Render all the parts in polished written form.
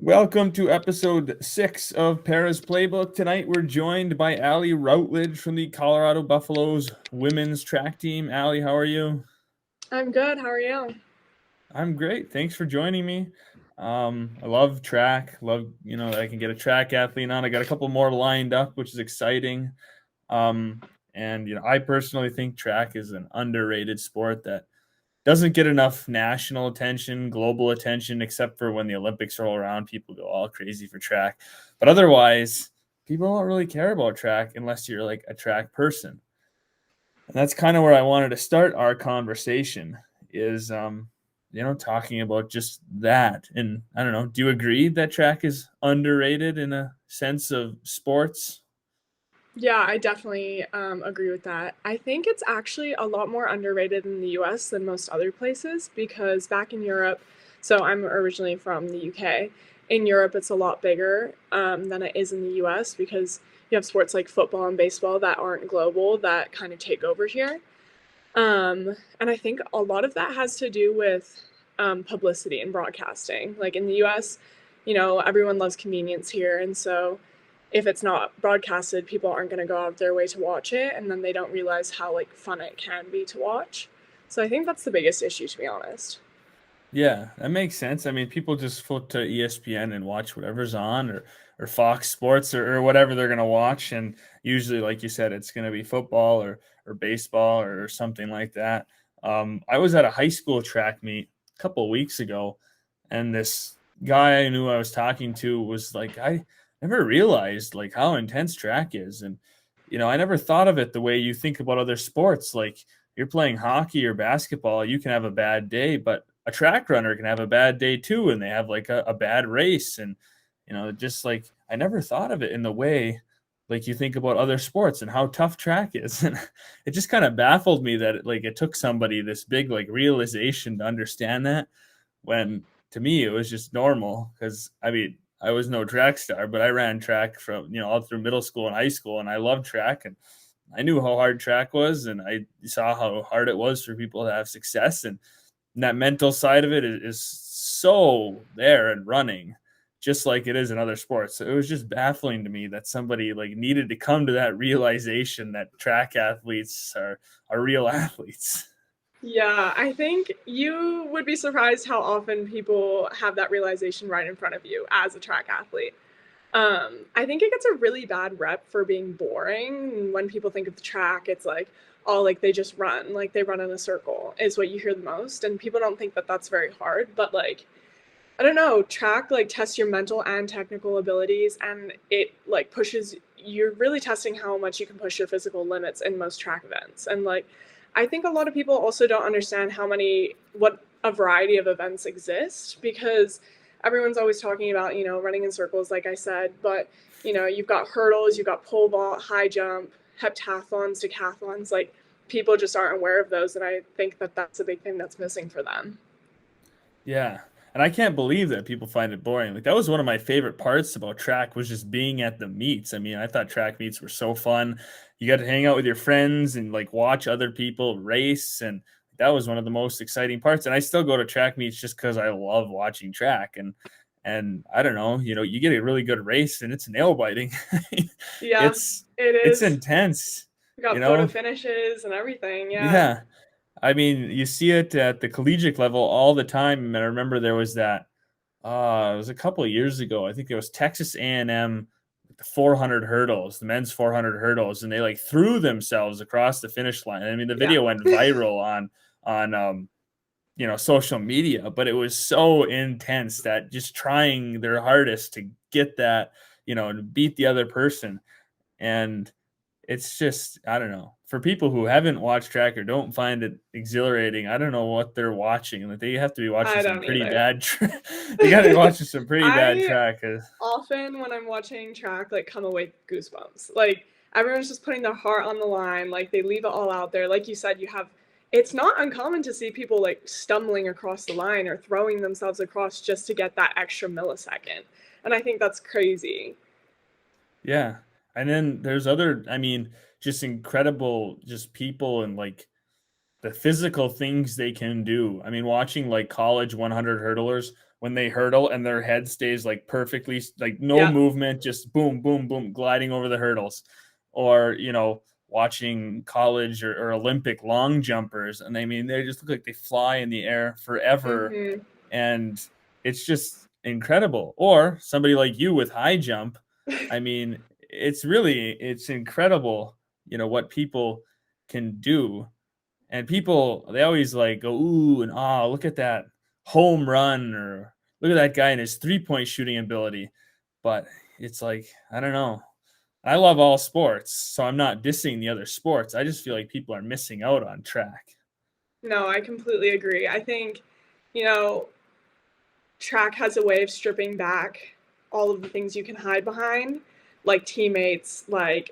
Welcome to episode 6 of Pera's Playbook. Tonight we're joined by Allie Routledge from the Colorado Buffaloes women's track team. Allie, how are you? I'm good. How are you? I'm great. Thanks for joining me. I love track. Love, that I can get a track athlete on. I got a couple more lined up, which is exciting. Um, and I personally think track is an underrated sport that doesn't get enough national attention, global attention, except for when the Olympics roll around. People go all crazy for track. But otherwise, people don't really care about track unless you're like a track person. And that's kind of where I wanted to start our conversation is, talking about just that. And I don't know, do you agree that track is underrated in a sense of sports? Yeah, I definitely agree with that. I think it's actually a lot more underrated in the US than most other places because back in Europe, so I'm originally from the UK. In Europe, it's a lot bigger than it is in the US because you have sports like football and baseball that aren't global that kind of take over here. And I think a lot of that has to do with publicity and broadcasting. Like in the US, everyone loves convenience here. And so if it's not broadcasted, people aren't going to go out of their way to watch it. And then they don't realize how like fun it can be to watch. So I think that's the biggest issue, to be honest. Yeah, that makes sense. I mean, people just flip to ESPN and watch whatever's on or Fox Sports or whatever they're going to watch. And usually, like you said, it's going to be football or baseball or something like that. I was at a high school track meet a couple of weeks ago, and this guy I knew I was talking to was like, I never realized like how intense track is. And, I never thought of it the way you think about other sports. Like you're playing hockey or basketball, you can have a bad day, but a track runner can have a bad day too, and they have like a bad race. And, just like I never thought of it in the way like you think about other sports and how tough track is. And it just kind of baffled me that it took somebody this big like realization to understand that when to me it was just normal because I mean I was no track star, but I ran track from all through middle school and high school, and I loved track, and I knew how hard track was, and I saw how hard it was for people to have success, and that mental side of it is so there and running just like it is in other sports. So it was just baffling to me that somebody like needed to come to that realization that track athletes are real athletes. Yeah, I think you would be surprised how often people have that realization right in front of you as a track athlete. I think it gets a really bad rep for being boring. When people think of the track, it's like, oh, like they just run, like they run in a circle, is what you hear the most. And people don't think that that's very hard. But like, I don't know, track like tests your mental and technical abilities, and it like pushes, you're really testing how much you can push your physical limits in most track events. And like, I think a lot of people also don't understand what a variety of events exist because everyone's always talking about, running in circles, like I said, but, you've got hurdles, you've got pole vault, high jump, heptathlons, decathlons, like people just aren't aware of those. And I think that that's a big thing that's missing for them. Yeah. And I can't believe that people find it boring. Like that was one of my favorite parts about track was just being at the meets. I mean, I thought track meets were so fun. You got to hang out with your friends and like watch other people race, and that was one of the most exciting parts. And I still go to track meets just cuz I love watching track, and I don't know, you get a really good race and it's nail biting. Yeah, it's it it's is. intense, We you got photo know? finishes and everything. Yeah. Yeah. I mean, you see it at the collegiate level all the time. And I remember there was that. It was a couple of years ago. I think it was Texas A&M, the 400 hurdles, the men's 400 hurdles, and they like threw themselves across the finish line. I mean, the Yeah. video went viral on social media, but it was so intense that just trying their hardest to get that, to beat the other person. And it's just, I don't know. For people who haven't watched track or don't find it exhilarating, I don't know what they're watching. Like they have to be watching I some don't pretty either. bad. They got to be watching some pretty bad I track. often, when I'm watching track, like come away with goosebumps. Like everyone's just putting their heart on the line. Like they leave it all out there. Like you said, it's not uncommon to see people like stumbling across the line or throwing themselves across just to get that extra millisecond. And I think that's crazy. Yeah, and then there's other. I mean, just incredible, just people and like the physical things they can do. I mean, watching like college 100 hurdlers when they hurdle and their head stays like perfectly, like no Yeah. movement, just boom, boom, boom, gliding over the hurdles. Or, watching college or Olympic long jumpers. And I mean, they just look like they fly in the air forever. Mhm. And it's just incredible. Or somebody like you with high jump. I mean, it's incredible, what people can do. And people, they always like go, ooh, and ah, look at that home run, or look at that guy and his 3-point shooting ability. But it's like, I don't know. I love all sports, so I'm not dissing the other sports. I just feel like people are missing out on track. No, I completely agree. I think, you know, track has a way of stripping back all of the things you can hide behind, like teammates, like,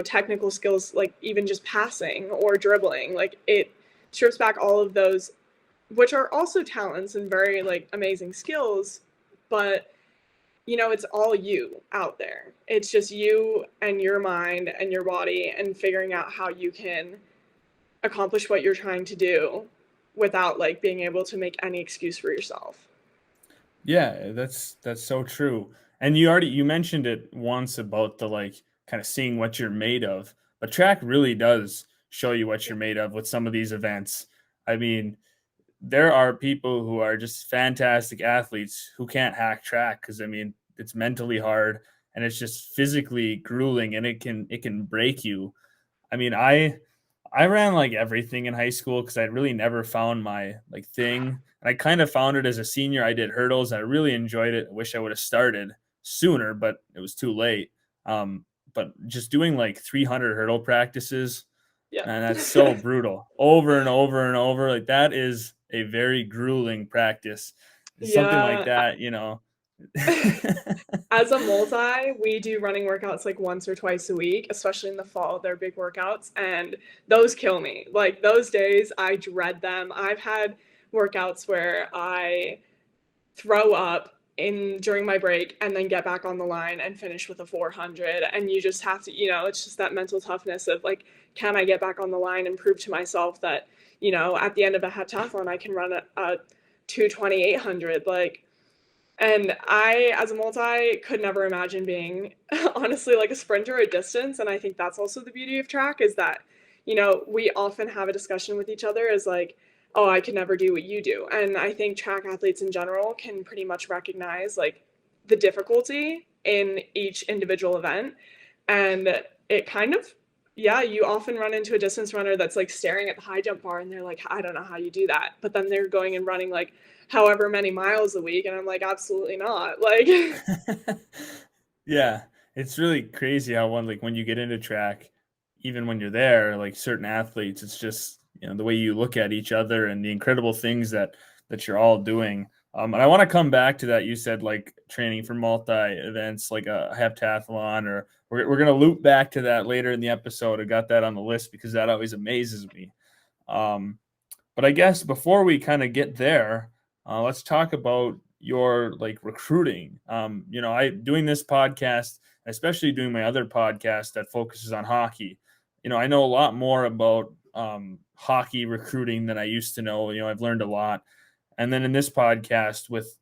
technical skills, like even just passing or dribbling. Like it strips back all of those, which are also talents and very like amazing skills, but it's all you out there. It's just you and your mind and your body and figuring out how you can accomplish what you're trying to do without like being able to make any excuse for yourself. Yeah, that's so true. And you mentioned it once about the like kind of seeing what you're made of. But track really does show you what you're made of with some of these events. I mean, there are people who are just fantastic athletes who can't hack track because I mean it's mentally hard and it's just physically grueling and it can break you. I mean, I ran like everything in high school because I really never found my like thing. And I kind of found it as a senior. I did hurdles. I really enjoyed it. I wish I would have started sooner, but it was too late. But just doing like 300 hurdle practices, Yeah. man, that's so brutal. Over and over and over. Like that is a very grueling practice. Something like Yeah. that. As a multi, we do running workouts like once or twice a week, especially in the fall. They're big workouts, and those kill me. Like those days, I dread them. I've had workouts where I throw up in during my break and then get back on the line and finish with a 400, and you just have to, it's just that mental toughness of like, can I get back on the line and prove to myself that, at the end of a heptathlon I can run a 220 800, like. And I, as a multi, could never imagine being honestly like a sprinter at distance. And I think that's also the beauty of track is that, we often have a discussion with each other as like, oh, I could never do what you do. And I think track athletes in general can pretty much recognize like the difficulty in each individual event. And it kind of, yeah, you often run into a distance runner that's like staring at the high jump bar and they're like, I don't know how you do that. But then they're going and running like however many miles a week. And I'm like, absolutely not. Like, Yeah, it's really crazy how when you get into track, even when you're there, like certain athletes, it's just the way you look at each other and the incredible things that you're all doing. And I want to come back to that. You said like training for multi events, like a heptathlon, or we're gonna loop back to that later in the episode. I got that on the list because that always amazes me. Um, but I guess before we kind of get there, let's talk about your like recruiting. I doing this podcast, especially doing my other podcast that focuses on hockey. I know a lot more about hockey recruiting than I used to know. I've learned a lot. And then in this podcast with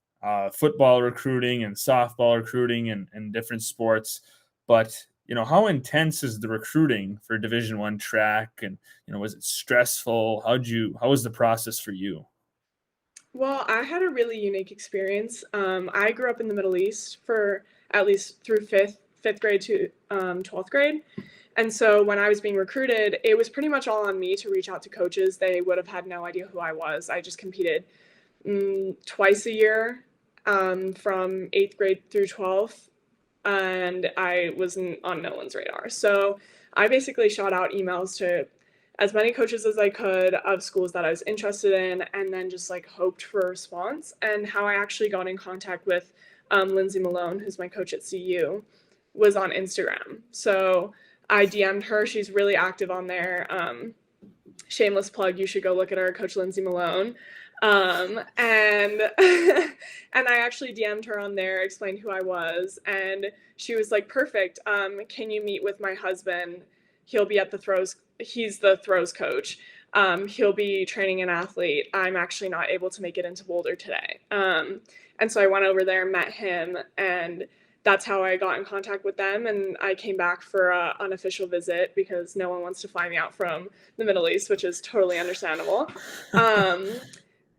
football recruiting and softball recruiting and different sports. But how intense is the recruiting for Division I track? And was it stressful? How was the process for you? well, I had a really unique experience. I grew up in the Middle East for at least through fifth grade to 12th grade. And so when I was being recruited, it was pretty much all on me to reach out to coaches. They would have had no idea who I was. I just competed twice a year from 8th grade through 12th, and I was on no one's radar. So I basically shot out emails to as many coaches as I could of schools that I was interested in, and then just like hoped for a response. And how I actually got in contact with Lindsay Malone, who's my coach at CU, was on Instagram. So I DM'd her. She's really active on there. Shameless plug, you should go look at her, Coach Lindsay Malone. And and I actually DM'd her on there, explained who I was, and she was like, perfect. Can you meet with my husband? He'll be at the throws. He's the throws coach. He'll be training an athlete. I'm actually not able to make it into Boulder today. And so I went over there, met him, and that's how I got in contact with them. And I came back for an unofficial visit because no one wants to fly me out from the Middle East, which is totally understandable. Um,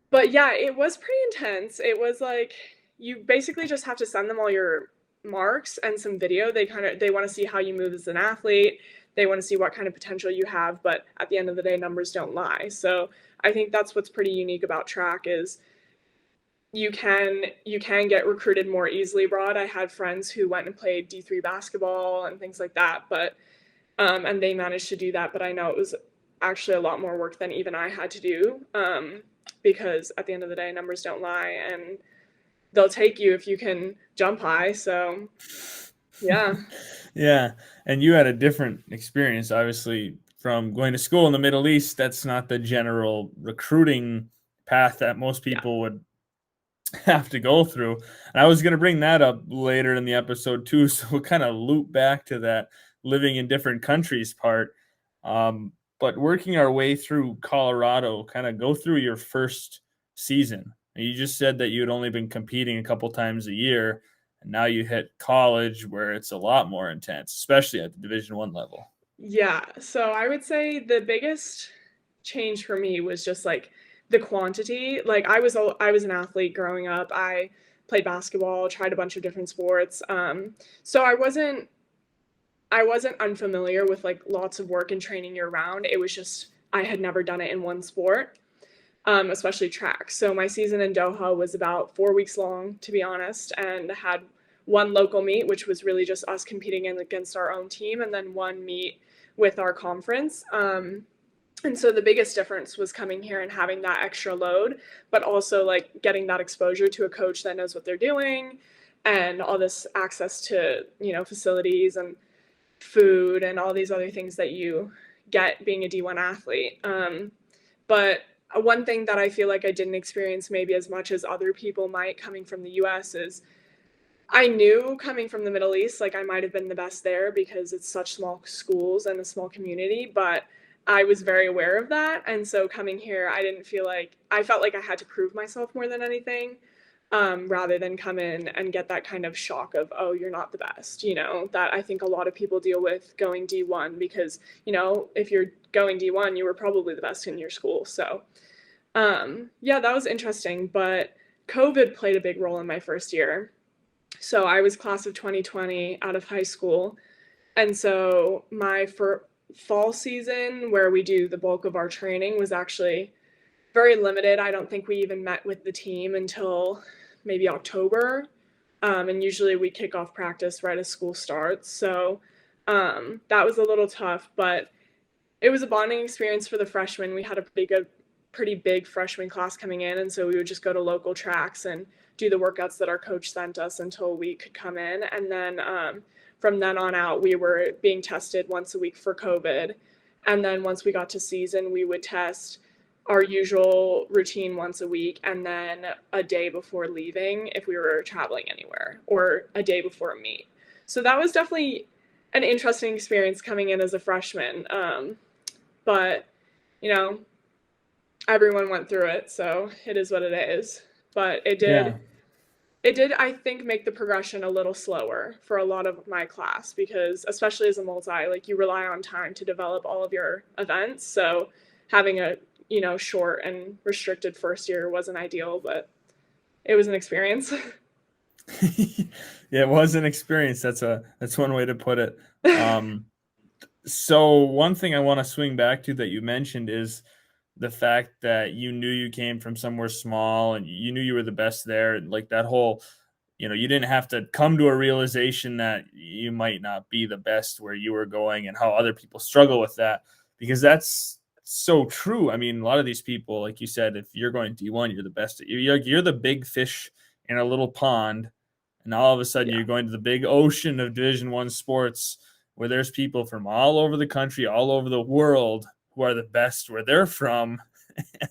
but yeah, it was pretty intense. It was like you basically just have to send them all your marks and some video. They want to see how you move as an athlete. They want to see what kind of potential you have, but at the end of the day, numbers don't lie. So I think that's what's pretty unique about track is you can get recruited more easily abroad. I had friends who went and played D3 basketball and things like that, but and they managed to do that, but I know it was actually a lot more work than even I had to do. Because at the end of the day, numbers don't lie, and they'll take you if you can jump high. So, yeah. Yeah. And you had a different experience, obviously, from going to school in the Middle East. That's not the general recruiting path that most Yeah. people would have to go through. And I was going to bring that up later in the episode too. So we'll kind of loop back to that living in different countries part. But working our way through Colorado, kind of go through your first season. You just said that you'd only been competing a couple times a year, and now you hit college where it's a lot more intense, especially at the Division I level. Yeah. So I would say the biggest change for me was just like the quantity. Like I was an athlete growing up. I played basketball, tried a bunch of different sports. So I wasn't unfamiliar with like lots of work and training year round. It was just I had never done it in one sport, especially track. So my season in Doha was about 4 weeks long, to be honest, and had one local meet, which was really just us competing against our own team, and then one meet with our conference. And so the biggest difference was coming here and having that extra load, but also like getting that exposure to a coach that knows what they're doing and all this access to, facilities and food and all these other things that you get being a D1 athlete. But one thing that I feel like I didn't experience maybe as much as other people might coming from the US is I knew coming from the Middle East, like I might have been the best there because it's such small schools and a small community, but I was very aware of that. And so coming here, I felt like I had to prove myself more than anything, rather than come in and get that kind of shock of, oh, you're not the best, that I think a lot of people deal with going D1 because, if you're going D1, you were probably the best in your school. So, yeah, that was interesting. But COVID played a big role in my first year. So I was class of 2020 out of high school. And so my fall season, where we do the bulk of our training, was actually very limited. I don't think we even met with the team until maybe October. And usually we kick off practice right as school starts. So that was a little tough, but it was a bonding experience for the freshmen. We had a pretty big freshman class coming in, and so we would just go to local tracks and do the workouts that our coach sent us until we could come in. And then from then on out, we were being tested once a week for COVID. And then once we got to season, we would test our usual routine once a week, and then a day before leaving if we were traveling anywhere, or a day before a meet. So that was definitely an interesting experience coming in as a freshman. But, you know, everyone went through it, so it is what it is. But Yeah. it did, I think, make the progression a little slower for a lot of my class because, especially as a multi, like you rely on time to develop all of your events. So having a short and restricted first year wasn't ideal, but it was an experience. Yeah, it was an experience. That's one way to put it. So one thing I want to swing back to that you mentioned is the fact that you knew you came from somewhere small and you knew you were the best there. Like that whole, you didn't have to come to a realization that you might not be the best where you were going and how other people struggle with that, because that's so true. I mean, a lot of these people, like you said, if you're going D1, you're the best. You're the big fish in a little pond, and all of a sudden Yeah. you're going to the big ocean of Division I sports where there's people from all over the country, all over the world who are the best where they're from.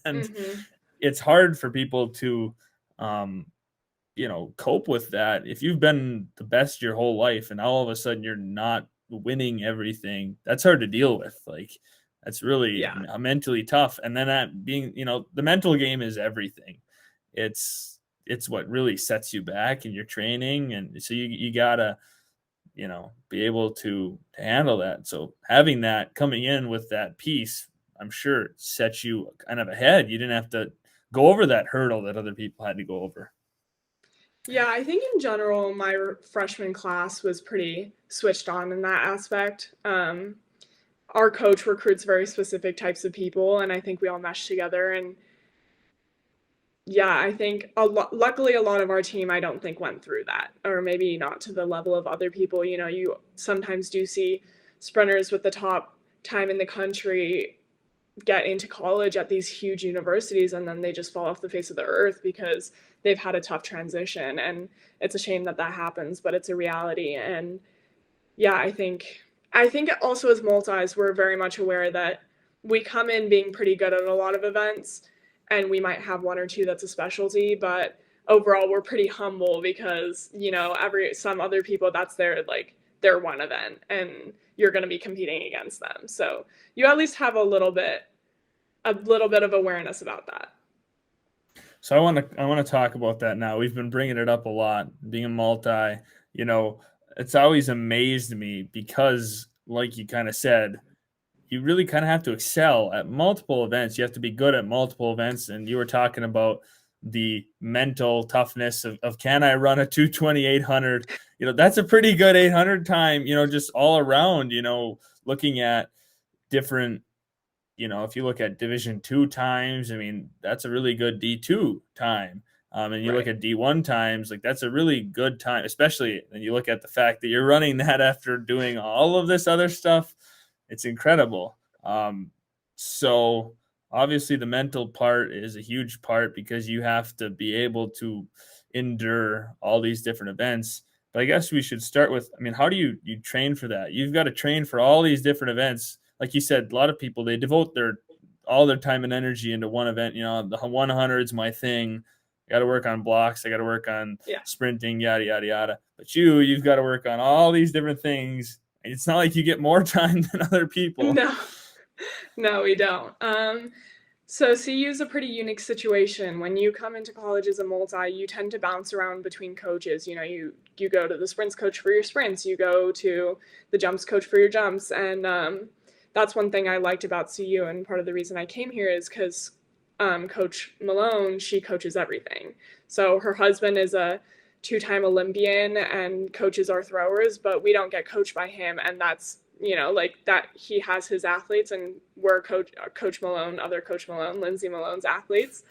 And Mm-hmm. it's hard for people to, cope with that. If you've been the best your whole life and all of a sudden you're not winning everything, that's hard to deal with. Like, That's really Yeah. mentally tough. And then that being, the mental game is everything. It's what really sets you back in your training. And so you gotta, be able to handle that. So having that coming in with that piece, I'm sure sets you kind of ahead. You didn't have to go over that hurdle that other people had to go over. Yeah, I think in general, my freshman class was pretty switched on in that aspect. Our coach recruits very specific types of people, and I think we all mesh together. And yeah, I think luckily a lot of our team I don't think went through that, or maybe not to the level of other people. You sometimes do see sprinters with the top time in the country get into college at these huge universities, and then they just fall off the face of the earth because they've had a tough transition. And it's a shame that that happens, but it's a reality. And yeah, I think also as multis, we're very much aware that we come in being pretty good at a lot of events, and we might have one or two that's a specialty, but overall we're pretty humble because every some other people that's their one event, and you're going to be competing against them. So you at least have a little bit of awareness about that. So I want to talk about that now. We've been bringing it up a lot. Being a multi, you know, it's always amazed me because, like you kind of said, you really kind of have to excel at multiple events. You have to be good at multiple events. And you were talking about the mental toughness of can I run a 2:20 800? That's a pretty good 800 time. Just all around. Looking at different, if you look at Division 2 times, I mean, that's a really good D2 time. And you look Right. at D1 times, like that's a really good time, especially when you look at the fact that you're running that after doing all of this other stuff. It's incredible. So obviously the mental part is a huge part because you have to be able to endure all these different events. But I guess we should start with, I mean, how do you train for that? You've got to train for all these different events. Like you said, a lot of people, they devote all their time and energy into one event. The 100 is my thing. I got to work on blocks. I got to work on Yeah. sprinting, yada, yada, yada. But you've got to work on all these different things. It's not like you get more time than other people. No. No, we don't. So CU is a pretty unique situation. When you come into college as a multi, you tend to bounce around between coaches. You go to the sprints coach for your sprints, you go to the jumps coach for your jumps, and that's one thing I liked about CU. And part of the reason I came here is because Coach Malone, she coaches everything. So her husband is a two-time Olympian and coaches our throwers, but we don't get coached by him, and that's like that he has his athletes, and we're Coach Malone, other Coach Malone, Lindsay Malone's athletes.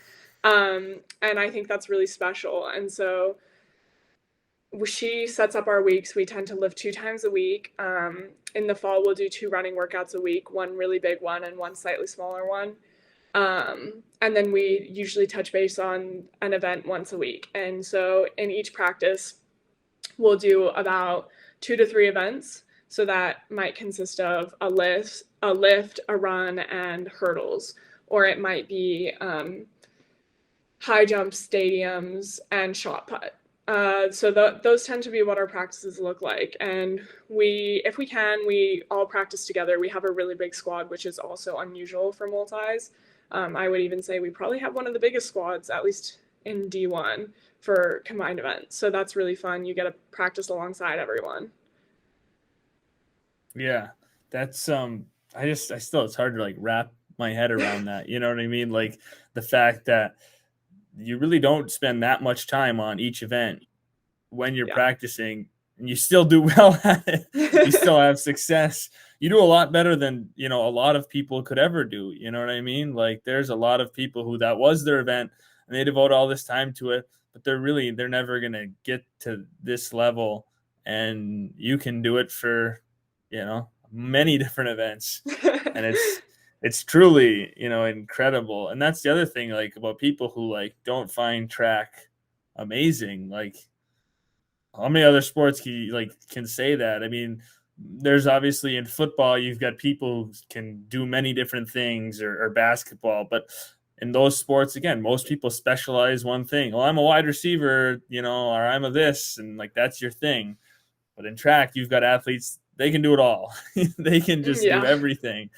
And I think that's really special. And so she sets up our weeks. We tend to lift 2 times a week. In the fall, we'll do 2 running workouts a week, one really big one and one slightly smaller one. And then we usually touch base on an event once a week. And so in each practice, we'll do about 2 to 3 events. So that might consist of a lift, a run, and hurdles. Or it might be high jump, stadiums, and shot put. So those tend to be what our practices look like. And if we can, we all practice together. We have a really big squad, which is also unusual for multis. I would even say we probably have one of the biggest squads, at least in D1, for combined events. So that's really fun. You get to practice alongside everyone. Yeah, that's I still it's hard to like wrap my head around that. You know what I mean? Like the fact that you really don't spend that much time on each event when you're Yeah. practicing and you still do well at it. You still have success. You do a lot better than, a lot of people could ever do. You know what I mean? Like there's a lot of people who that was their event and they devote all this time to it, but they're never going to get to this level, and you can do it for, many different events. And it's truly, incredible. And that's the other thing, like about people who like don't find track amazing. Like how many other sports can say that? I mean, there's obviously in football, you've got people who can do many different things, or basketball, but in those sports, again, most people specialize one thing. Well, I'm a wide receiver, or I'm a this, and like that's your thing. But in track, you've got athletes, they can do it all. They can just do Yeah. everything.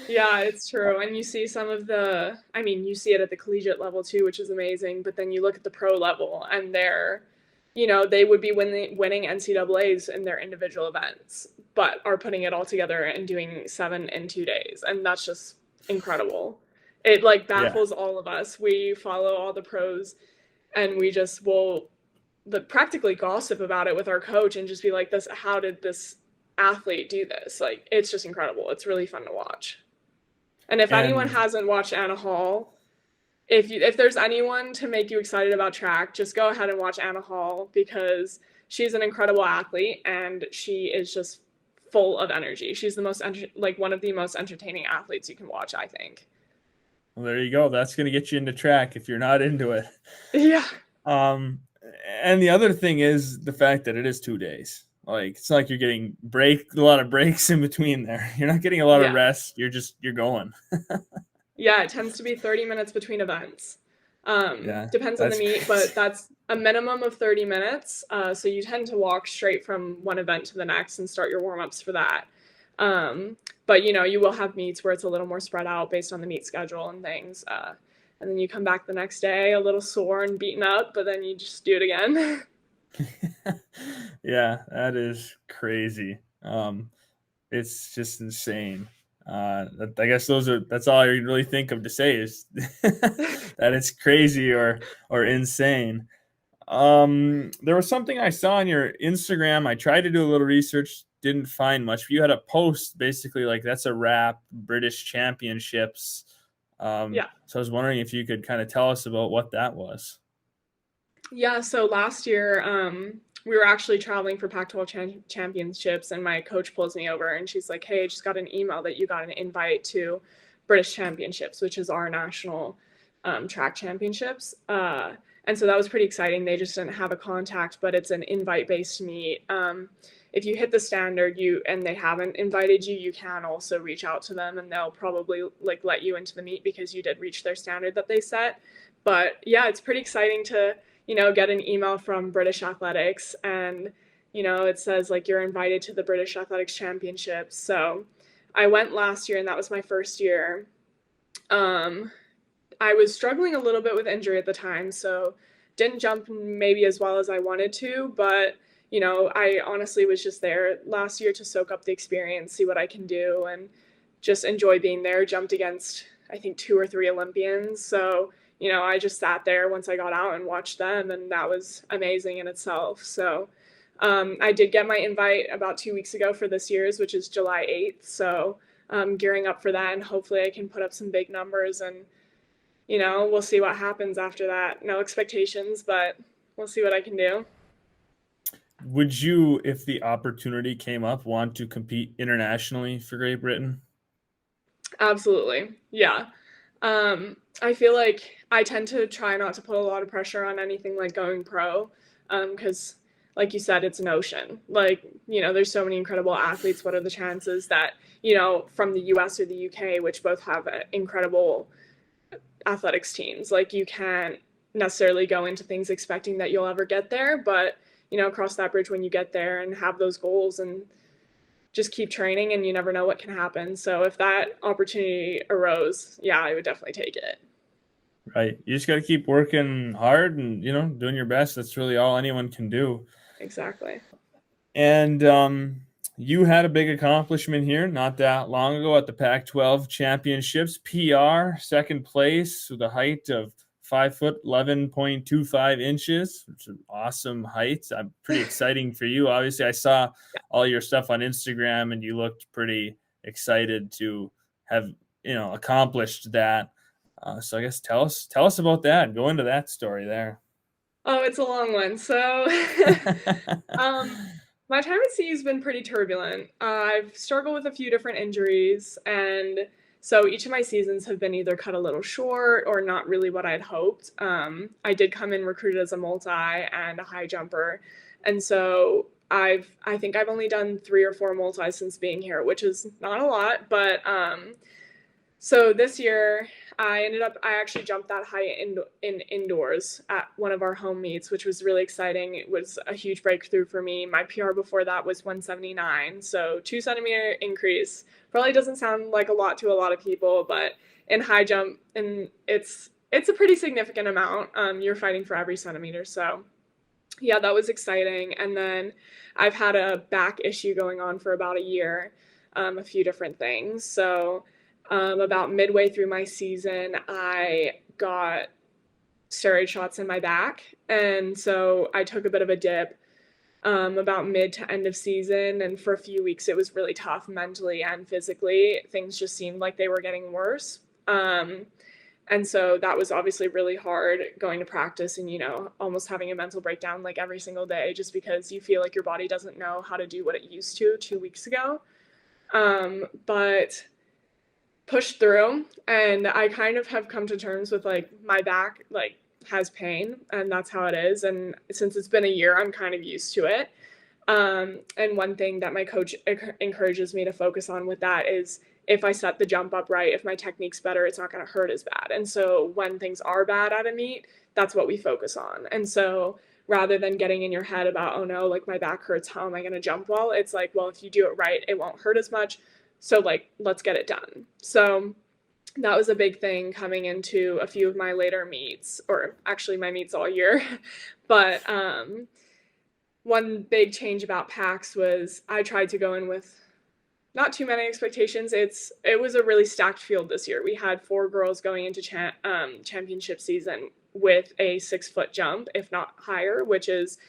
Yeah, it's true. And you see some of the, I mean, you see it at the collegiate level too, which is amazing. But then you look at the pro level and they would be winning NCAAs in their individual events, but are putting it all together and doing 7 in 2 days. And that's just incredible. It like Yeah. baffles all of us. We follow all the pros and we just will practically gossip about it with our coach and just be like, this, how did this athlete do this? Like, it's just incredible. It's really fun to watch. And if anyone And hasn't watched Anna Hall, if there's anyone to make you excited about track, just go ahead and watch Anna Hall because she's an incredible athlete and she is just full of energy. She's the most like one of the most entertaining athletes you can watch, I think. well, there you go. That's going to get you into track if you're not into it. Yeah. Um, and the other thing is the fact that it is 2 days. Like it's not like you're getting a lot of breaks in between there. You're not getting a lot of Yeah. rest. You're going. Yeah, it tends to be 30 minutes between events. Yeah, Depends on the that's meet, crazy. but that's a minimum of 30 minutes. So you tend to walk straight from one event to the next and start your warm ups for that. Um, but you will have meets where it's a little more spread out based on the meet schedule and things. And then you come back the next day a little sore and beaten up, but then you just do it again. Yeah, that is crazy. It's just insane. I guess that's all I really think of to say is that it's crazy or insane. There was something I saw on your Instagram. I tried to do a little research, didn't find much. You had a post basically like that's a wrap, British Championships. Yeah. So I was wondering if you could kind of tell us about what that was. Yeah, so last year, we were actually traveling for Pac-12 championships, and my coach pulls me over and she's like, "Hey, I just got an email that you got an invite to British Championships, which is our national track championships." And so that was pretty exciting. They just didn't have a contact, but it's an invite-based meet. If you hit the standard, and they haven't invited you, you can also reach out to them, and they'll probably like let you into the meet because you did reach their standard that they set. But yeah, it's pretty exciting to get an email from British Athletics and, it says like you're invited to the British Athletics Championships. So I went last year and that was my first year. Um, I was struggling a little bit with injury at the time, so didn't jump maybe as well as I wanted to, but I honestly was just there last year to soak up the experience, see what I can do, and just enjoy being there. Jumped against, I think, 2 or 3 Olympians. So, I just sat there once I got out and watched them, and that was amazing in itself. So, I did get my invite about 2 weeks ago for this year's, which is July 8th. So, gearing up for that, and hopefully I can put up some big numbers, and, we'll see what happens after that. No expectations, but we'll see what I can do. Would you, if the opportunity came up, want to compete internationally for Great Britain? Absolutely. Yeah. I feel like I tend to try not to put a lot of pressure on anything like going pro, because, like you said, it's an ocean. Like, there's so many incredible athletes. What are the chances that, from the US or the UK, which both have incredible athletics teams, like you can't necessarily go into things expecting that you'll ever get there, but, cross that bridge when you get there and have those goals and just keep training and you never know what can happen. So if that opportunity arose, yeah, I would definitely take it. Right. You just got to keep working hard and, doing your best. That's really all anyone can do. Exactly. And you had a big accomplishment here not that long ago at the Pac-12 Championships. PR, second place with a height of 5 foot 11.25 inches, which is an awesome height. I'm pretty exciting for you. Obviously, I saw all your stuff on Instagram, and you looked pretty excited to have accomplished that. So I guess tell us about that. Go into that story there. Oh, it's a long one. So, um, my time at sea has been pretty turbulent. I've struggled with a few different injuries, and so each of my seasons have been either cut a little short or not really what I'd hoped. I did come in recruited as a multi and a high jumper, and so I think I've only done 3 or 4 multis since being here, which is not a lot, but So this year, I actually jumped that height in indoors at one of our home meets, which was really exciting. It was a huge breakthrough for me. My PR before that was 179, so 2 centimeter increase. Probably doesn't sound like a lot to a lot of people, but in high jump, and it's a pretty significant amount. You're fighting for every centimeter, so yeah, that was exciting. And then I've had a back issue going on for about a year, a few different things. So about midway through my season, I got steroid shots in my back. And so I took a bit of a dip about mid to end of season. And for a few weeks, it was really tough mentally and physically. Things just seemed like they were getting worse. And so that was obviously really hard going to practice and, almost having a mental breakdown like every single day just because you feel like your body doesn't know how to do what it used to 2 weeks ago. But pushed through, and I kind of have come to terms with like my back like has pain and that's how it is. And since it's been a year, I'm kind of used to it. And one thing that my coach encourages me to focus on with that is if I set the jump up right, if my technique's better, it's not going to hurt as bad. And so when things are bad at a meet, that's what we focus on. And so rather than getting in your head about, oh no, like my back hurts, how am I going to jump well? It's like, well, if you do it right, it won't hurt as much. So like, let's get it done. So that was a big thing coming into a few of my later meets, or actually my meets all year. But one big change about PAX was I tried to go in with not too many expectations. It was a really stacked field this year. We had 4 girls going into championship season with a 6-foot jump, if not higher, which is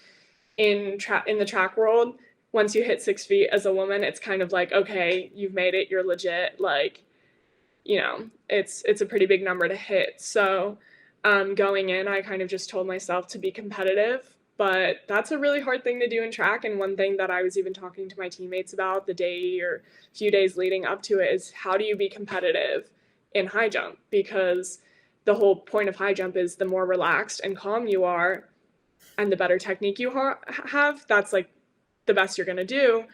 in the track world. Once you hit 6 feet as a woman, it's kind of like, okay, you've made it, you're legit. Like, it's a pretty big number to hit. So going in, I kind of just told myself to be competitive, but that's a really hard thing to do in track. And one thing that I was even talking to my teammates about the day or few days leading up to it is how do you be competitive in high jump? Because the whole point of high jump is the more relaxed and calm you are and the better technique you have, that's like the best you're going to do.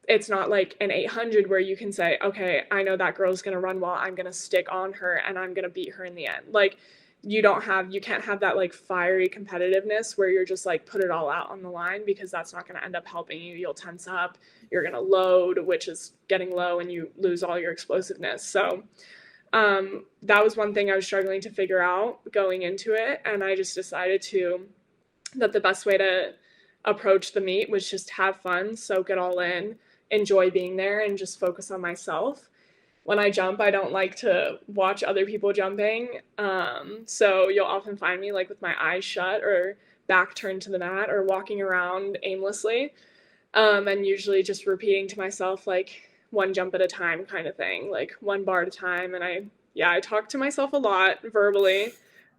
It's not like an 800 where you can say, okay, I know that girl's going to run well, I'm going to stick on her and I'm going to beat her in the end. Like you can't have that like fiery competitiveness where you're just like put it all out on the line, because that's not going to end up helping you. You'll tense up, you're going to load, which is getting low, and you lose all your explosiveness. So that was one thing I was struggling to figure out going into it. And I just decided that the best way to approach the meet was just have fun, soak it all in, enjoy being there, and just focus on myself. When I jump, I don't like to watch other people jumping. So you'll often find me like with my eyes shut or back turned to the mat or walking around aimlessly. And usually just repeating to myself like one jump at a time kind of thing, like one bar at a time. And I talk to myself a lot verbally,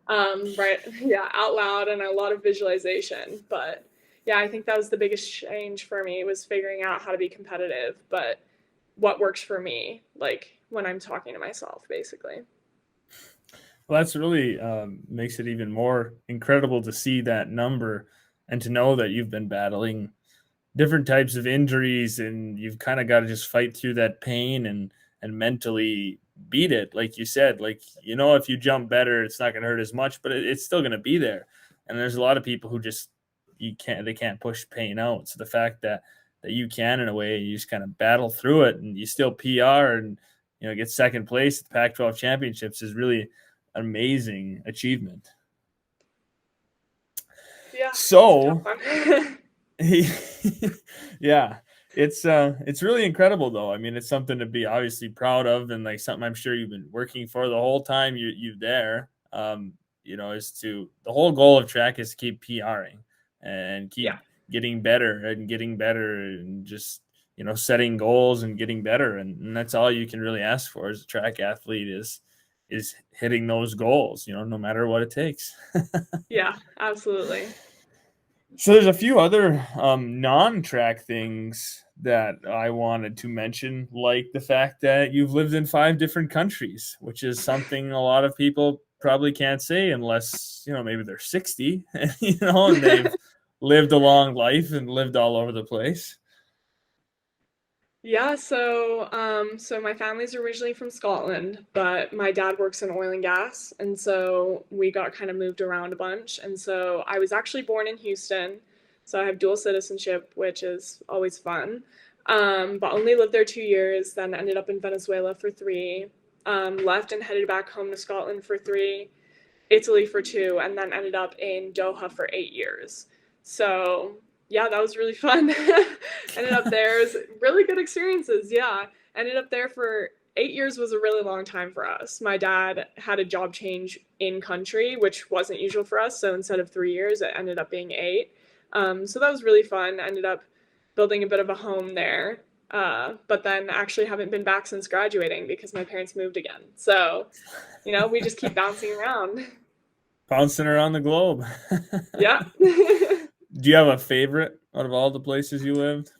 right? Yeah, out loud, and a lot of visualization. But yeah, I think that was the biggest change for me, was figuring out how to be competitive, but what works for me, like when I'm talking to myself, basically. Well, that's really makes it even more incredible to see that number and to know that you've been battling different types of injuries, and you've kind of got to just fight through that pain and mentally beat it. Like you said, like, if you jump better, it's not going to hurt as much, but it's still going to be there. And there's a lot of people who just they can't push pain out. So the fact that you can, in a way, you just kind of battle through it and you still PR and get second place at the Pac-12 championships is really an amazing achievement. Yeah, So it's yeah, it's really incredible though. I mean, it's something to be obviously proud of, and like something I'm sure you've been working for the whole time you're there. Is to, the whole goal of track is to keep PRing and keep yeah, getting better and just setting goals and getting better, and that's all you can really ask for as a track athlete is hitting those goals, no matter what it takes. yeah, absolutely. So there's a few other non-track things that I wanted to mention, like the fact that you've lived in 5 different countries, which is something a lot of people probably can't say unless, maybe they're 60, and they've lived a long life and lived all over the place. Yeah, so my family's originally from Scotland, but my dad works in oil and gas, and so we got kind of moved around a bunch. And so I was actually born in Houston, so I have dual citizenship, which is always fun. But only lived there 2 years, then ended up in Venezuela for three, left and headed back home to Scotland for three, Italy for two, and then ended up in Doha for 8 years. So yeah, that was really fun. Ended up there. It was really good experiences. Yeah, ended up there for 8 years was a really long time for us. My dad had a job change in country, which wasn't usual for us. So instead of 3 years, it ended up being eight. So that was really fun. Ended up building a bit of a home there. But then actually haven't been back since graduating because my parents moved again. So, we just keep bouncing around. Bouncing around the globe. Yeah. Do you have a favorite out of all the places you lived?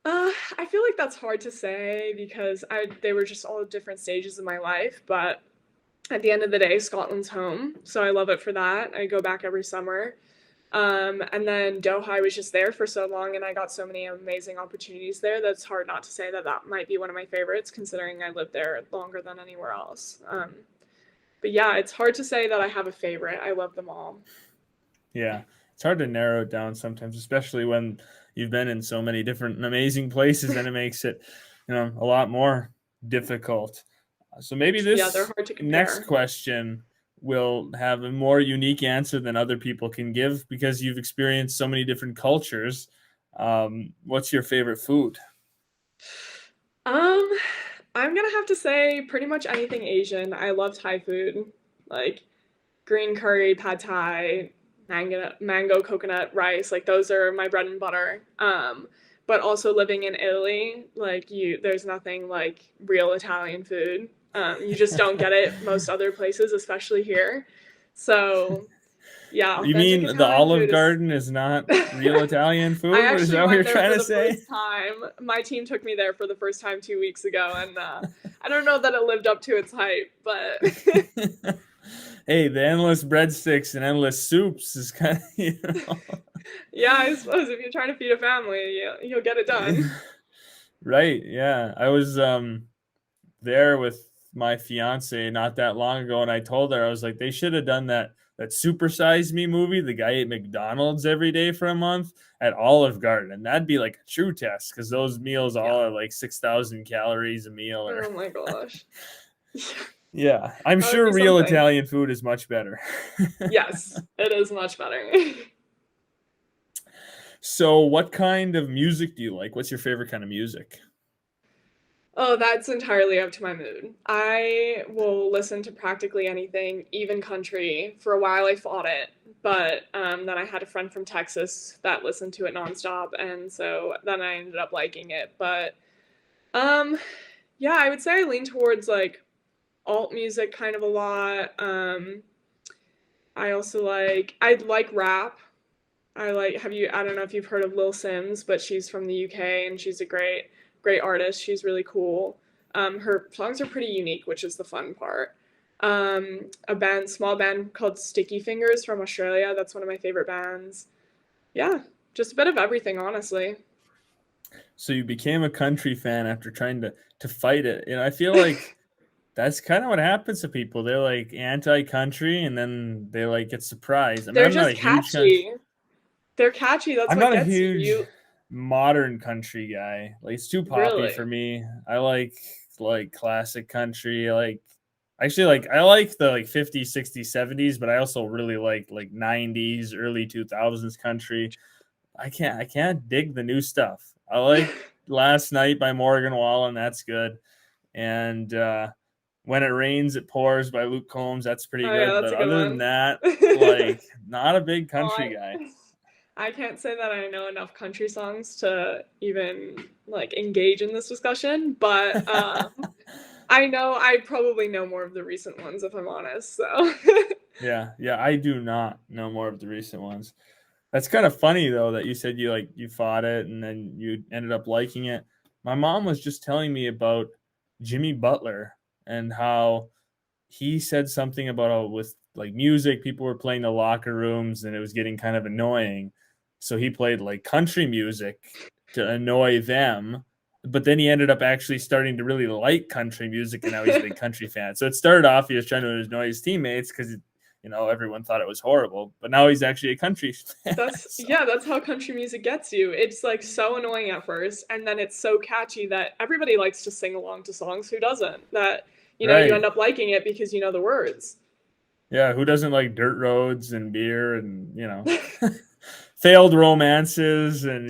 I feel like that's hard to say because they were just all different stages of my life, but at the end of the day, Scotland's home, so I love it for that. I go back every summer. And then Doha, I was just there for so long and I got so many amazing opportunities there that's hard not to say that that might be one of my favorites considering I lived there longer than anywhere else. But yeah, it's hard to say that I have a favorite. I love them all. Yeah, it's hard to narrow it down sometimes, especially when you've been in so many different and amazing places, and it makes it, a lot more difficult. So maybe Yeah, they're this hard to next compare. question will have a more unique answer than other people can give because you've experienced so many different cultures. What's your favorite food? Um, I'm gonna have to say pretty much anything Asian. I love Thai food, like green curry, pad Thai, mango coconut rice. Like those are my bread and butter. But also living in Italy, like there's nothing like real Italian food. You just don't get it most other places, especially here. So yeah, You authentic mean the Italian Olive food is Garden is not real Italian I food? What is actually that what you're went there trying for to the say? first time. My team took me there for the first time 2 weeks ago, and I don't know that it lived up to its hype, but Hey, the endless breadsticks and endless soups is kind of, yeah, I suppose if you're trying to feed a family, you'll get it done. right. Yeah. I was there with my fiance not that long ago and I told her I was like they should have done that Super Size Me movie. The guy ate McDonald's every day for a month at Olive Garden. And that'd be like a true test because those meals all Yeah. are like 6,000 calories a meal or Oh my gosh. yeah, I'm That would sure be real something. Italian food is much better. Yes, it is much better. So, what kind of music do you like? What's your favorite kind of music? Oh, that's entirely up to my mood. I will listen to practically anything, even country. For a while, I fought it, but then I had a friend from Texas that listened to it nonstop, and so then I ended up liking it. But um, yeah, I would say I lean towards like alt music kind of a lot. I like rap. I don't know if you've heard of Lil Sims, but she's from the UK and she's a great artist. She's really cool. Her songs are pretty unique, which is the fun part. Small band called Sticky Fingers from Australia. That's one of my favorite bands. Yeah, just a bit of everything, honestly. So, you became a country fan after trying to fight it. I feel like that's kind of what happens to people. They're like anti-country and then they like get surprised. I mean, They're just catchy. They're catchy. That's I'm what not a gets you. huge modern country guy. Like it's too poppy Really. for me. I like classic country. I like the like 50s, 60s, 70s, but I also really like 90s, early 2000s country. I can't dig the new stuff. I like Last Night by Morgan Wallen, that's good. And When It Rains It Pours by Luke Combs, that's pretty Oh yeah, good. that's But a good other than one. that, like not a big Oh, country guy. I can't say that I know enough country songs to even like engage in this discussion, but I probably know more of the recent ones if I'm honest. So Yeah, yeah, I do not know more of the recent ones. That's kind of funny though that you said you fought it and then you ended up liking it. My mom was just telling me about Jimmy Butler and how he said something about how with like music, people were playing the locker rooms and it was getting kind of annoying. So he played like country music to annoy them. but then he ended up actually starting to really like country music, and now he's a big country fan. So it started off he was trying to annoy his teammates because everyone thought it was horrible, but now he's actually a country fan. So, That's how country music gets you. It's like so annoying at first, and then it's so catchy that everybody likes to sing along to songs. Who doesn't? That you right. end up liking it because you know the words. Yeah, who doesn't like dirt roads and beer and failed romances and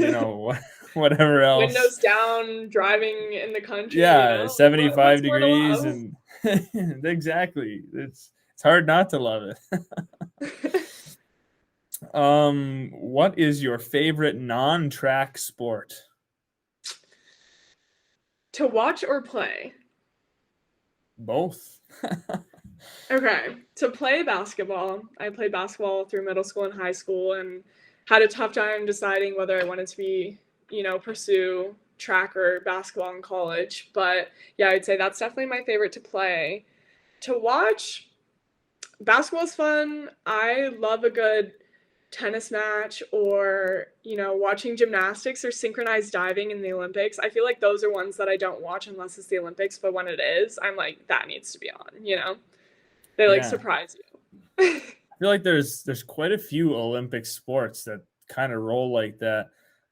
whatever else. Windows down, driving in the country. Yeah, What's 75 more to degrees love? and exactly. It's hard not to love it. What is your favorite non-track sport? To watch or play? Both. Okay, to play basketball, I played basketball through middle school and high school and had a tough time deciding whether I wanted to pursue track or basketball in college. But yeah, I'd say that's definitely my favorite to play. To watch, basketball's fun. I love a good tennis match or, watching gymnastics or synchronized diving in the Olympics. I feel like those are ones that I don't watch unless it's the Olympics, but when it is, I'm like, that needs to be on. They like Yeah. surprise you. I feel like there's quite a few Olympic sports that kind of roll like that,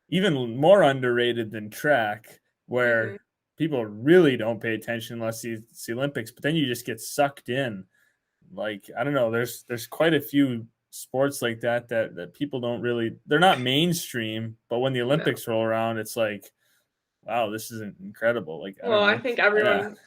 even more underrated than track, Hmm. where people really don't pay attention unless it's the Olympics, but then you just get sucked in. Like, I don't know, there's quite a few sports like that people don't really, they're not mainstream, but when the No. Olympics roll around, it's like, wow, this is incredible. Like, I don't Well, I know. think Yeah. everyone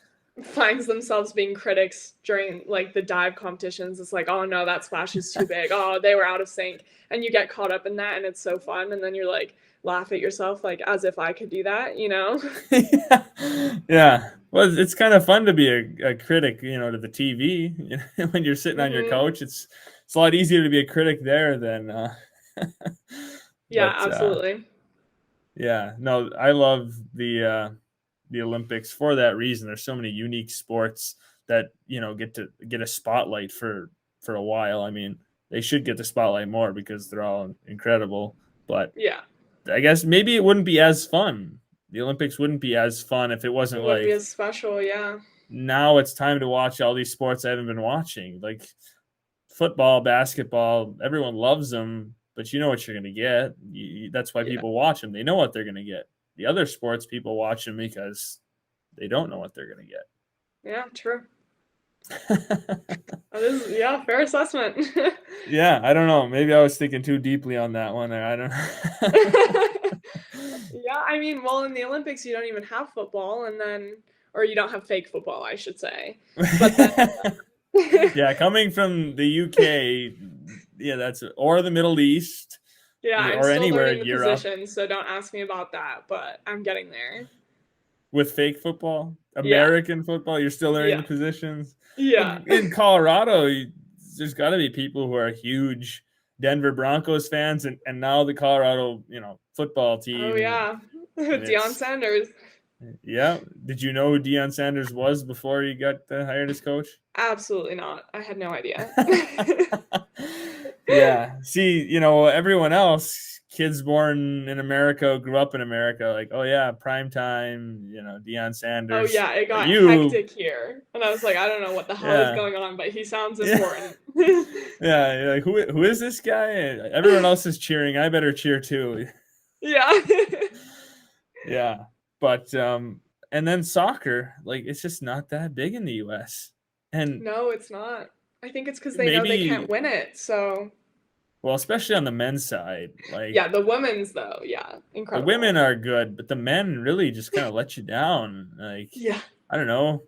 finds themselves being critics during like the dive competitions. It's like, oh no, that splash is too big. Oh, they were out of sync. And you get caught up in that and it's so fun. And then you're like, laugh at yourself, like as if I could do that? Yeah. Yeah. Well, it's kind of fun to be a critic, to the TV. When you're sitting on your Hmm. couch, it's a lot easier to be a critic there than Yeah, but absolutely. yeah, no, I love the Olympics for that reason. There's so many unique sports that, get to get a spotlight for a while. I mean, they should get the spotlight more because they're all incredible, but Yeah. I guess maybe it wouldn't be as fun. The Olympics wouldn't be as fun if it It wasn't wouldn't be like, as special, yeah. now it's time to watch all these sports I haven't been watching. Like football, basketball, everyone loves them, but you know what you're going to get. That's why Yeah. people watch them. They know what they're going to get. The other sports, people watch them because they don't know what they're going Yeah, true. to get. That is, yeah, fair assessment. Yeah, I don't know. Maybe I was thinking too deeply on that one. I don't Yeah, I mean, well, in the Olympics, you don't even have football, and then, or you don't have fake football, I should say. But then, know. Yeah, coming from the UK, yeah, or the Middle East, yeah, I'm or still anywhere learning in the Europe position, so don't ask me about that, but I'm getting there. with fake football, Yeah, American football, you're still learning yeah, the positions. yeah. Well, in Colorado, there's got to be people who are huge Denver Broncos fans, and now the Colorado, football Oh, team, yeah. and Deion it's Sanders. yeah. Did you know who Deion Sanders was before he got hired as coach? Absolutely not. I had no idea. Yeah. See, everyone else, kids born in America, grew up in America, like, oh yeah, prime time, Deion Oh, Sanders. yeah, it But got you, hectic here. And I was like, I don't know what the hell is yeah, going on, but he sounds yeah, important. yeah. You're like, who is this guy? Everyone else is cheering. I better cheer too. Yeah. Yeah. But and then soccer, like it's just not that big in the US. And No, it's not. I think it's because they know they can't maybe, win it. So, well, especially on the men's side, like yeah, the women's though, yeah, the incredible. women are good, but the men really just kind of let you down. Like, Yeah. I don't know.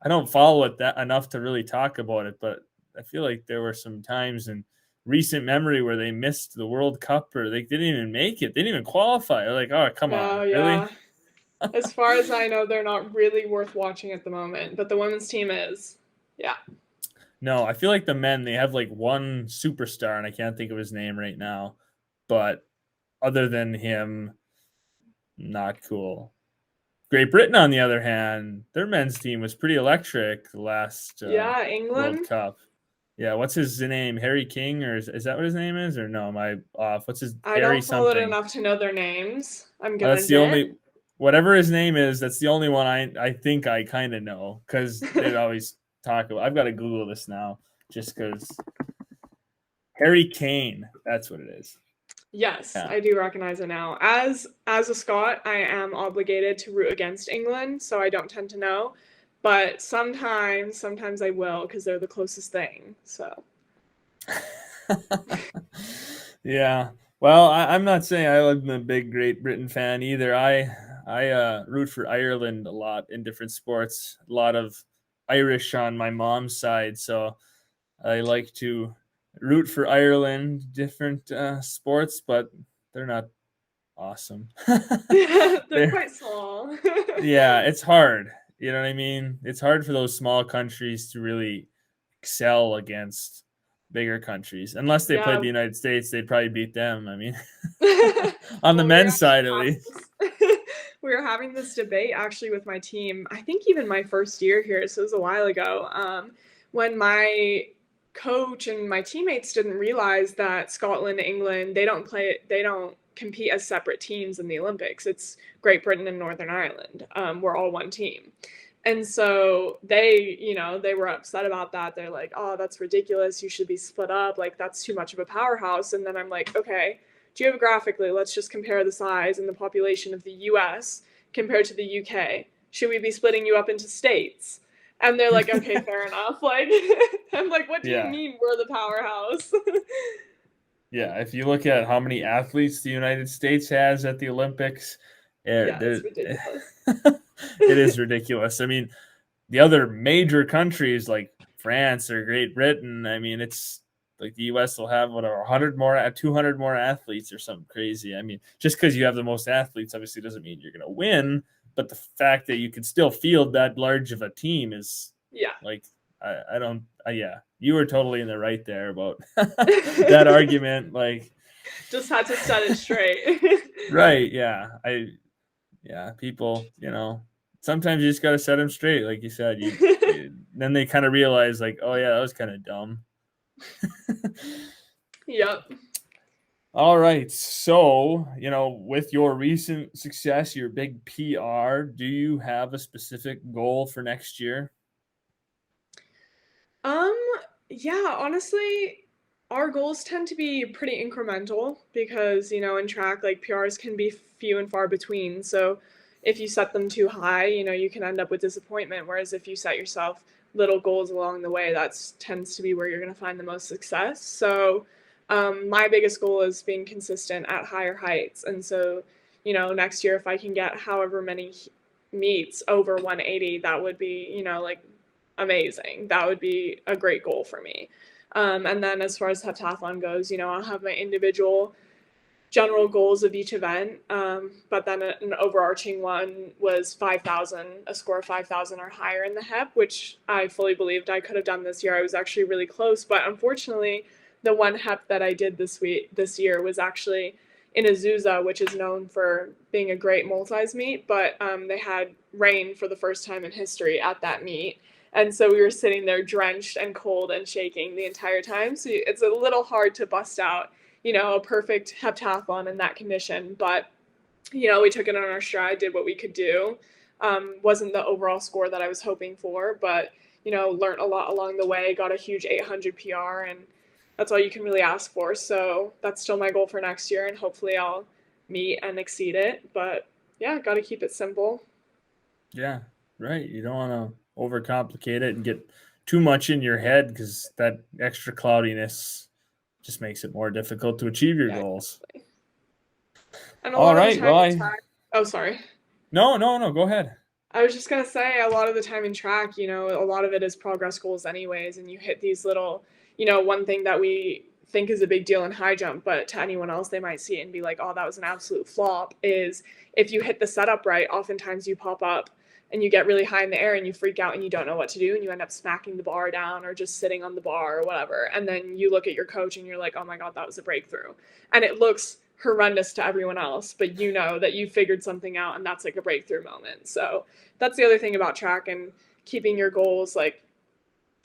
I don't follow it that enough to really talk about it, but I feel like there were some times in recent memory where they missed the World Cup or they didn't even make it. They didn't even qualify. They're like, oh, come on, No, really? yeah. As far as I know, they're not really worth watching at the moment, but the women's team is. Yeah. No, I feel like the men, they have like one superstar, and I can't think of his name right now. But other than him, not cool. Great Britain, on the other hand, their men's team was pretty electric the last Yeah, World England. Cup. Yeah, what's his name? Harry King, or is that what his name is? Or no, am I off? What's his I Harry don't follow it something? enough to know their names, I'm gonna That's the only admit. whatever his name is, that's the only one I think I kind of know because they always talk about. I've got to Google this now just because Harry Kane. That's what it is. Yes, Yeah. I do recognize it now. As a Scot, I am obligated to root against England, so I don't tend to know. But sometimes I will because they're the closest thing. So Yeah. Well, I'm not saying I'm a big Great Britain fan either. I root for Ireland a lot in different sports. A lot of Irish on my mom's side, so I like to root for Ireland, different sports, but they're not awesome. they're They're quite small. yeah, it's hard. You know what I mean? It's hard for those small countries to really excel against bigger countries. Unless they played Yeah. the United States, they'd probably beat them. I mean, on the Well, we were men's actually side at having least. this we were having this debate actually with my team. I think even my first year here, so it was a while ago, when my coach and my teammates didn't realize that Scotland, England, they don't compete as separate teams in the Olympics. It's Great Britain and Northern Ireland. We're all one team. And so they were upset about that. They're like, oh, that's ridiculous. You should be split up. Like, that's too much of a powerhouse. And then I'm like, okay, geographically, let's just compare the size and the population of the US compared to the UK. Should we be splitting you up into states? And they're like, okay, fair enough. Like, I'm like, what do you Yeah. mean we're the powerhouse? Yeah. If you look at how many athletes the United States has at the Olympics, Yeah, it it's ridiculous. is ridiculous. I mean, the other major countries like France or Great Britain, I mean, it's like the US will have whatever 100 more, 200 more athletes or something crazy. I mean, just because you have the most athletes obviously doesn't mean you're going to win, but the fact that you can still field that large of a team is Yeah. like, I don't, yeah, you were totally in the right there about that argument. Like, Just had to set it straight. right. Yeah, people, sometimes you just got to set them straight. Like you said, then they kind of realize like, oh yeah, that was kind of dumb. Yep. All right. So, with your recent success, your big PR, do you have a specific goal for next year? Um, yeah, honestly, our goals tend to be pretty incremental because, in track, like PRs can be few and far between. So if you set them too high, you can end up with disappointment. Whereas if you set yourself little goals along the way, that tends to be where you're going to find the most success. So my biggest goal is being consistent at higher heights. And so, next year, if I can get however many meets over 180, that would be, like amazing. That would be a great goal for me. And then as far as heptathlon goes, I'll have my individual general goals of each event. But then an overarching one was 5,000, a score of 5,000 or higher in the hep, which I fully believed I could have done this year. I was actually really close, but unfortunately, the one hep that I did this year was actually in Azusa, which is known for being a great multis meet, but they had rain for the first time in history at that meet. And so we were sitting there drenched and cold and shaking the entire time. So it's a little hard to bust out, a perfect heptathlon in that condition. But, we took it on our stride, did what we could do. Wasn't the overall score that I was hoping for, but, learned a lot along the way, got a huge 800 PR, and that's all you can really ask for. So that's still my goal for next year, and hopefully I'll meet and exceed it. But yeah, got to keep it simple. Yeah, right. You don't want to overcomplicate it and get too much in your head because that extra cloudiness just makes it more difficult to achieve your Yeah, goals. exactly. And a All lot of the right. time Well, in track, oh, sorry. no, go ahead. I was just gonna say, a lot of the time in track, a lot of it is progress goals, anyways, and you hit these little, one thing that we think is a big deal in high jump, but to anyone else, they might see it and be like, oh, that was an absolute flop. Is if you hit the setup right, oftentimes you pop up and you get really high in the air and you freak out and you don't know what to do and you end up smacking the bar down or just sitting on the bar or whatever. And then you look at your coach and you're like, oh my God, that was a breakthrough. And it looks horrendous to everyone else, but you know that you figured something out and that's like a breakthrough moment. So that's the other thing about track and keeping your goals like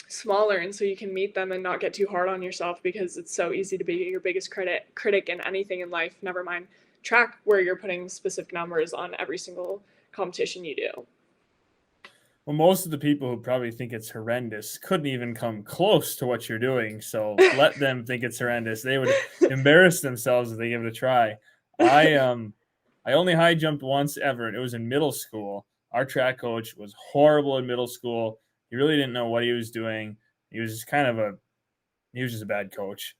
smaller and so you can meet them and not get too hard on yourself because it's so easy to be your biggest critic in anything in life, never mind track where you're putting specific numbers on every single competition you do. Well, most of the people who probably think it's horrendous couldn't even come close to what you're doing. So let them think it's horrendous. They would embarrass themselves if they give it a try. I only high jumped once ever, and it was in middle school. Our track coach was horrible in middle school. He really didn't know what he was doing. He was just a bad coach.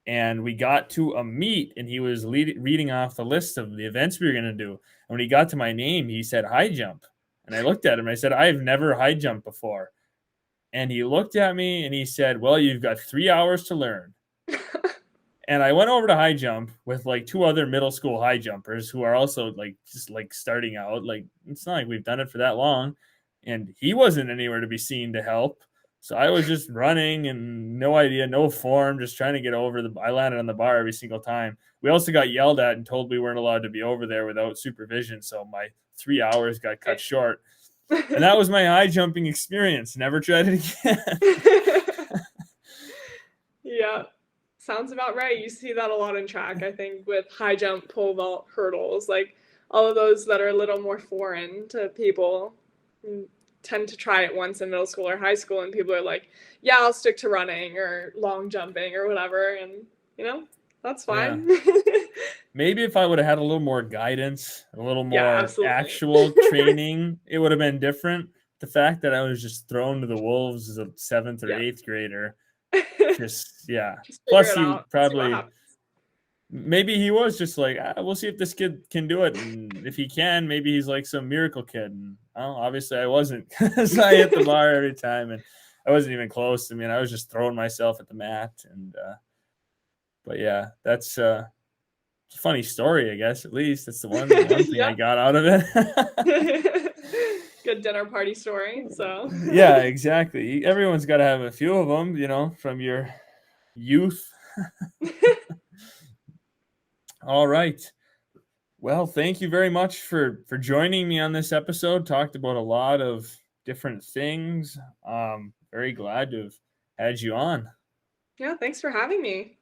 And we got to a meet, and he was reading off the list of the events we were going to do. And when he got to my name, he said high jump. And I looked at him and I said, I've never high jumped before. And he looked at me and he said, well, you've got 3 hours to learn. And I went over to high jump with like 2 other middle school high jumpers who are also like just like starting out. Like, it's not like we've done it for that long. And he wasn't anywhere to be seen to help. So I was just running and no idea, no form, just trying to get over I landed on the bar every single time. We also got yelled at and told we weren't allowed to be over there without supervision. So my 3 hours got cut short. And that was my high jumping experience. Never tried it again. Yeah. Sounds about right. You see that a lot in track, I think, with high jump, pole vault, hurdles, like all of those that are a little more foreign to people tend to try it once in middle school or high school, and people are like, yeah, I'll stick to running or long jumping or whatever. And, that's fine. Yeah. Maybe if I would have had a little more guidance, a little more actual training, it would have been different. The fact that I was just thrown to the wolves as a 7th or 8th grader, just plus he probably maybe he was just like, we'll see if this kid can do it, and if he can, maybe he's like some miracle kid. And obviously I wasn't, because I hit the bar every time and I wasn't even close. I mean, I was just throwing myself at the mat. And but yeah, that's a funny story, I guess. At least that's the one thing I got out of it. Good dinner party story. So yeah, exactly. Everyone's got to have a few of them, from your youth. All right. Well, thank you very much for joining me on this episode. Talked about a lot of different things. Very glad to have had you on. Yeah, thanks for having me.